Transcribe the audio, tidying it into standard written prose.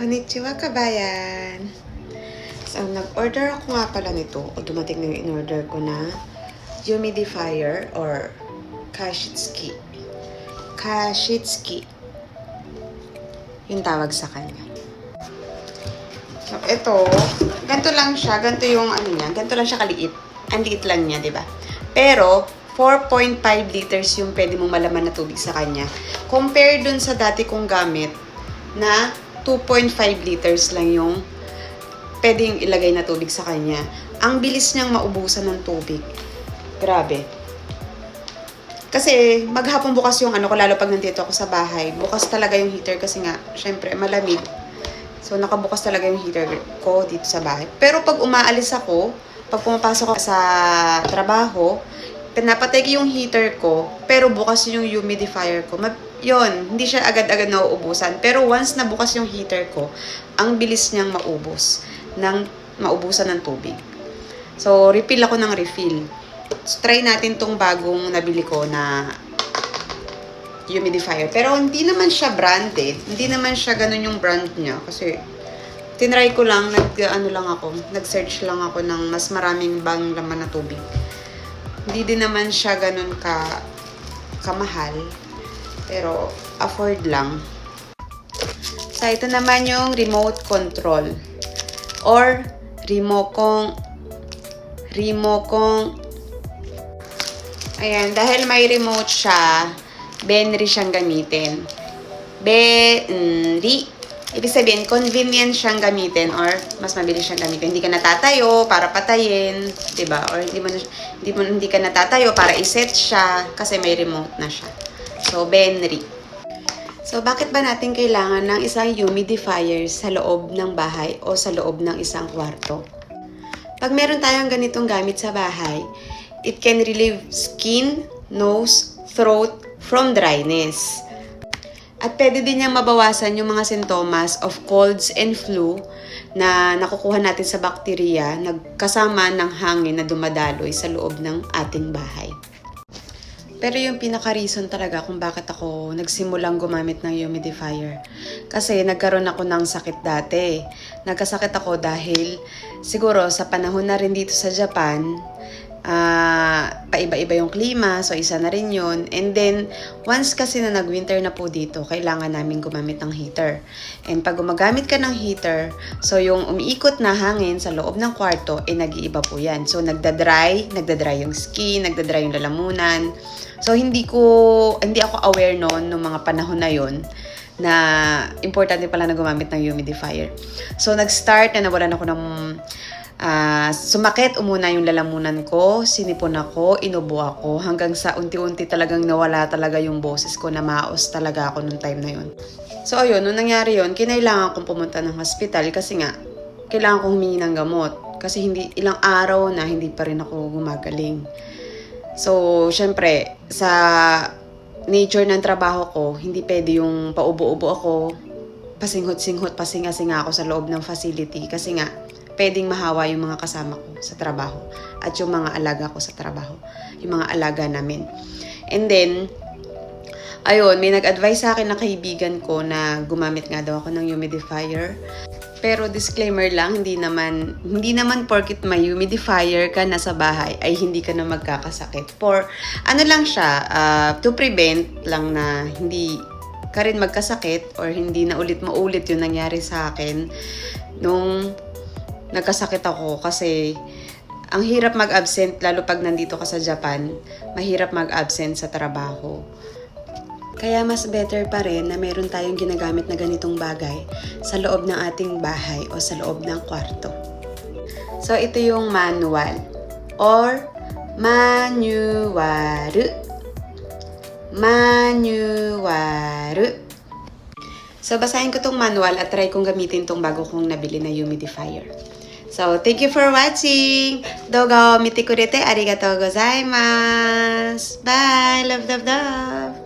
Konnichiwa, kabayan! So, nag-order ako nga pala nito, o dumating na yung in-order ko na humidifier or kashitsuki. Kashitsuki. Yung tawag sa kanya. So, ito, ganito lang siya. Ganito yung ano niya. Ganito lang siya kaliit. Ang liit lang niya, di ba? Pero, 4.5 liters yung pwede mong malaman na tubig sa kanya. Compare dun sa dati kong gamit na 2.5 liters lang yung pwedeng ilagay na tubig sa kanya. Ang bilis niyang maubusan ng tubig. Grabe. Kasi maghapon bukas yung ano ko, lalo pag nandito ako sa bahay. Bukas talaga yung heater kasi nga, syempre, malamig. So, nakabukas talaga yung heater ko dito sa bahay. Pero pag umaalis ako, pag pumapasok ako sa trabaho, pinapatay yung heater ko, pero bukas yung humidifier ko. Yun, hindi siya agad-agad nauubusan. Pero once na bukas yung heater ko, ang bilis niyang maubusan ng tubig. So, refill ako ng refill. So, try natin tong bagong nabili ko na humidifier. Pero hindi naman siya branded. Hindi naman siya ganun yung brand niya. Kasi, tinry ko lang, nag-search lang ako ng mas maraming bang laman na tubig. Hindi din naman siya ganun kamahal. Pero, afford lang. So, ito naman yung remote control. Or, remote. Ayan, dahil may remote siya, Benry siyang gamitin. Benry. Ibig sabihin, convenient siyang gamitin or mas mabilis siyang gamitin. Hindi ka natatayo para patayin, 'di ba? Or hindi ka natatayo para i-set siya kasi may remote na siya. So, Benry. So, bakit ba natin kailangan ng isang humidifier sa loob ng bahay o sa loob ng isang kwarto? Pag meron tayong ganitong gamit sa bahay, it can relieve skin, nose, throat from dryness. At pwede din niyang mabawasan yung mga sintomas of colds and flu na nakukuha natin sa bakterya nagkasama ng hangin na dumadaloy sa loob ng ating bahay. Pero yung pinaka-reason talaga kung bakit ako nagsimulang gumamit ng humidifier. Kasi nagkaroon ako ng sakit dati. Nagkasakit ako dahil siguro sa panahon na rin dito sa Japan, paiba-iba yung klima, so isa na rin yun. And then, once kasi na nag-winter na po dito, kailangan namin gumamit ng heater. And pag gumagamit ka ng heater, so yung umiikot na hangin sa loob ng kwarto, nag-iiba po yan. So, nagdadry yung skin, nagdadry yung lalamunan. So, hindi ako aware noon nung mga panahon na yon na importante pala na gumamit ng humidifier. So, nag-start na nawalan ako ng sumakit umuna yung lalamunan ko, sinipon ako, inubo ako, hanggang sa unti-unti talagang nawala talaga yung boses ko, na maos talaga ako nung time na yun. So ayun, nung nangyari yun, kinailangan kong pumunta ng hospital kasi nga, kailangan kong humingi ng gamot. Kasi ilang araw na hindi pa rin ako gumagaling. So, syempre, sa nature ng trabaho ko, hindi pwede yung paubo-ubo ako, pasinghot-singhot, pasinga-singa ako sa loob ng facility kasi nga, pwedeng mahawa yung mga kasama ko sa trabaho at yung mga alaga ko sa trabaho, yung mga alaga namin. And then, ayun, may nag-advise sa akin na kaibigan ko na gumamit nga daw ako ng humidifier. Pero disclaimer lang, hindi naman porket may humidifier ka na sa bahay ay hindi ka na magkakasakit. Ano lang siya, to prevent lang na hindi ka rin magkasakit or hindi na maulit yung nangyari sa akin nung nagkasakit ako. Kasi ang hirap mag-absent, lalo pag nandito ka sa Japan, mahirap mag-absent sa trabaho. Kaya mas better pa rin na meron tayong ginagamit na ganitong bagay sa loob ng ating bahay o sa loob ng kwarto. So, ito yung manual or manual. So, basahin ko tong manual at try kong gamitin tong bago kong nabili na humidifier. So, thank you for watching! Doga o mite kurete arigatou gozaimasu! Bye! Love, love, love!